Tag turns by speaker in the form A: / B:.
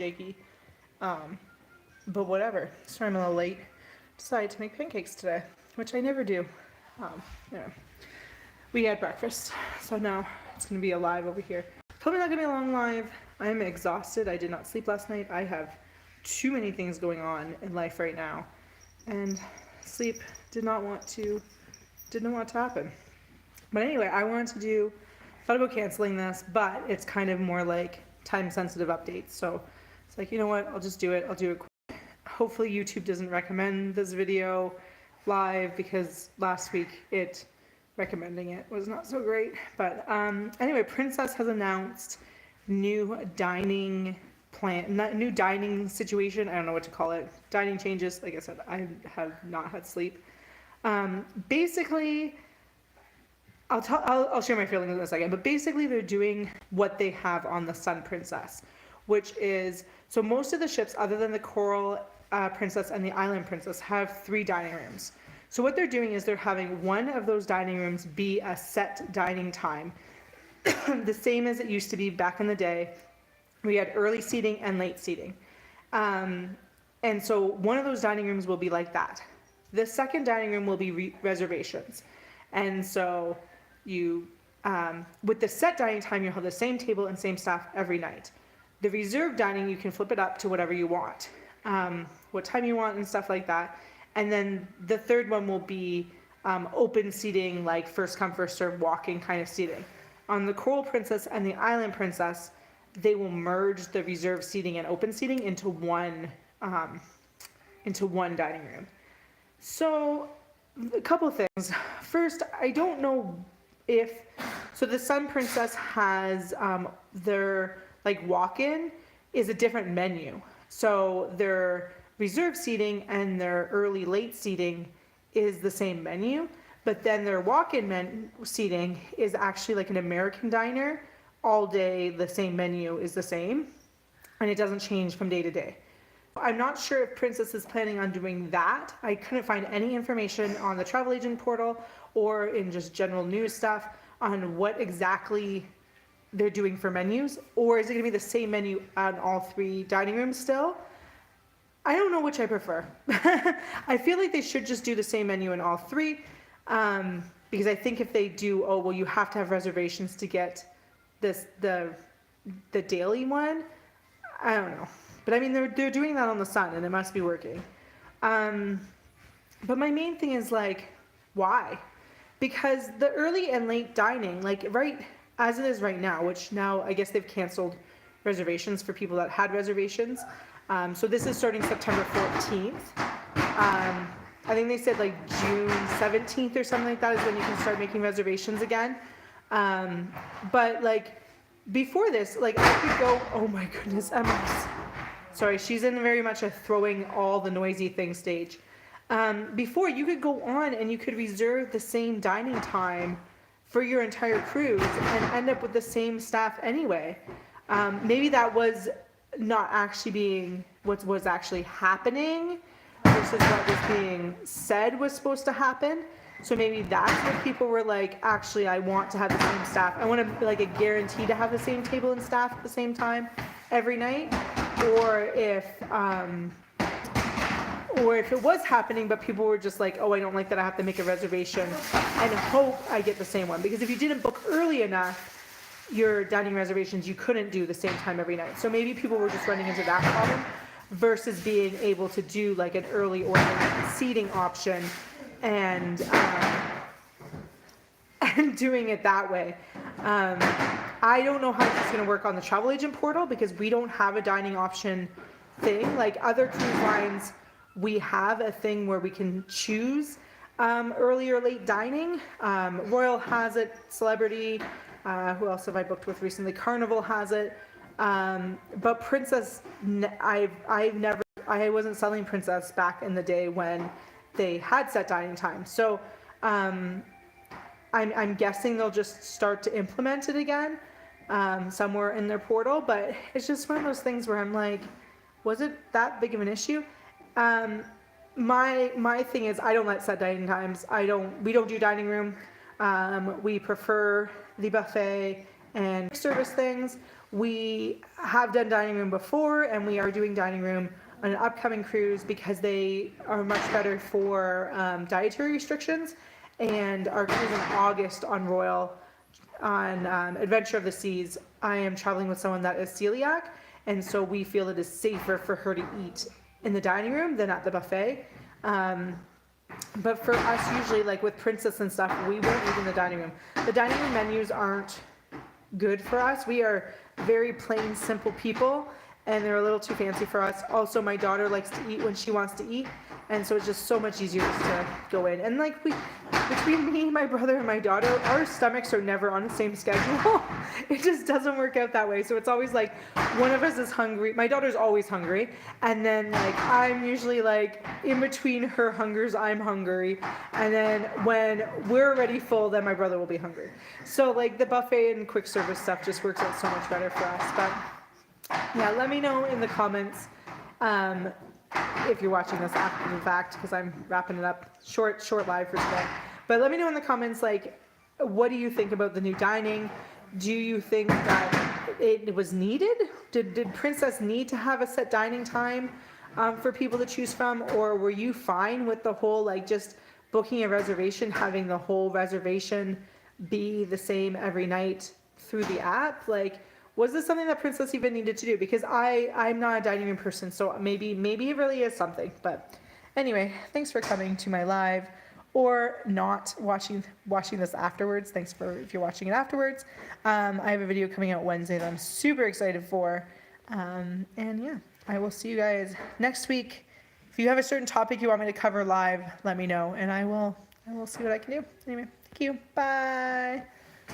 A: shaky. But whatever. Sorry I'm a little late. Decided to make pancakes today, which I never do. Yeah. We had breakfast, so now it's going to be a live over here. Probably not going to be a long live. I am exhausted. I did not sleep last night. I have too many things going on in life right now, and sleep did not want to happen. But anyway, thought about canceling this, but it's kind of more like time-sensitive updates. So it's like, you know what? I'll just do it. I'll do it quick. Hopefully YouTube doesn't recommend this video live, because last week recommending it was not so great. But anyway, Princess has announced new dining situation. I don't know what to call it. Dining changes. Like I said, I have not had sleep. Basically, I'll share my feelings in a second, but basically they're doing what they have on the Sun Princess, which is, so most of the ships other than the Coral Princess and the Island Princess have 3 dining rooms. So what they're doing is they're having one of those dining rooms be a set dining time, the same as it used to be back in the day. We had early seating and late seating. And so one of those dining rooms will be like that. The second dining room will be reservations. And so you, with the set dining time, you'll have the same table and same staff every night. The reserved dining, you can flip it up to whatever you want, what time you want and stuff like that. And then the third one will be open seating, like first come, first serve, walking kind of seating. On the Coral Princess and the Island Princess, they will merge the reserved seating and open seating into one dining room. So a couple of things. First, I don't know so the Sun Princess has their like walk-in is a different menu. So their reserved seating and their early late seating is the same menu, but then their walk-in seating is actually like an American diner. All day the same menu is the same, and it doesn't change from day to day. I'm not sure if Princess is planning on doing that. I couldn't find any information on the travel agent portal or in just general news stuff on what exactly they're doing for menus, or is it going to be the same menu on all 3 dining rooms still? I don't know which I prefer. I feel like they should just do the same menu in all 3, because I think if they do, oh well, you have to have reservations to get the daily one. I don't know, but I mean they're doing that on the Sun, and it must be working. But my main thing is like, why? Because the early and late dining, like right as it is right now, which now I guess they've canceled reservations for people that had reservations. So this is starting September 14th. I think they said like June 17th or something like that is when you can start making reservations again. But like before this, like I could go, oh my goodness, Emma's, sorry, she's in very much a throwing all the noisy things stage. Before, you could go on and you could reserve the same dining time for your entire cruise and end up with the same staff anyway. Maybe that was not actually being what was actually happening versus what was being said was supposed to happen. So maybe that's what people were like, actually, I want to have the same staff. I want to like a guarantee to have the same table and staff at the same time every night. Or if it was happening, but people were just like, oh, I don't like that I have to make a reservation and hope I get the same one. Because if you didn't book early enough, your dining reservations, you couldn't do the same time every night. So maybe people were just running into that problem versus being able to do like an early or late seating option and doing it that way. I don't know how it's going to work on the travel agent portal because we don't have a dining option thing. Like other cruise lines, we have a thing where we can choose early or late dining. Royal has it, Celebrity, who else have I booked with recently? Carnival has it. But Princess, I wasn't selling Princess back in the day when they had set dining time. So I'm guessing they'll just start to implement it again somewhere in their portal. But it's just one of those things where I'm like, was it that big of an issue? My thing is I don't let set dining times. We don't do dining room. We prefer the buffet and service things. we have done dining room before, and we are doing dining room on an upcoming cruise because they are much better for dietary restrictions. And our cruise in August on Royal, on Adventure of the Seas, I am traveling with someone that is celiac, and so we feel it is safer for her to eat in the dining room than at the buffet. But for us, usually, like with Princess and stuff, we won't eat in the dining room. The dining room menus aren't good for us. We are very plain, simple people, and they're a little too fancy for us. Also, my daughter likes to eat when she wants to eat, and so it's just so much easier just to go in. And like between me, my brother, and my daughter, our stomachs are never on the same schedule. It just doesn't work out that way. So it's always like one of us is hungry. My daughter's always hungry, and then like I'm usually like in between her hungers, I'm hungry, and then when we're already full, then my brother will be hungry. So like the buffet and quick service stuff just works out so much better for us. But yeah, let me know in the comments if you're watching this after the fact, because I'm wrapping it up short live for today. But let me know in the comments, like, what do you think about the new dining? Do you think that it was needed? Did Princess need to have a set dining time for people to choose from, or were you fine with the whole like just booking a reservation, having the whole reservation be the same every night through the app? Like, was this something that Princess even needed to do? Because I'm not a dining room person, so maybe it really is something. But anyway, thanks for coming to my live, or not watching this afterwards. Thanks for if you're watching it afterwards. I have a video coming out Wednesday that I'm super excited for. And yeah, I will see you guys next week. If you have a certain topic you want me to cover live, let me know, and I will see what I can do. Anyway, thank you. Bye.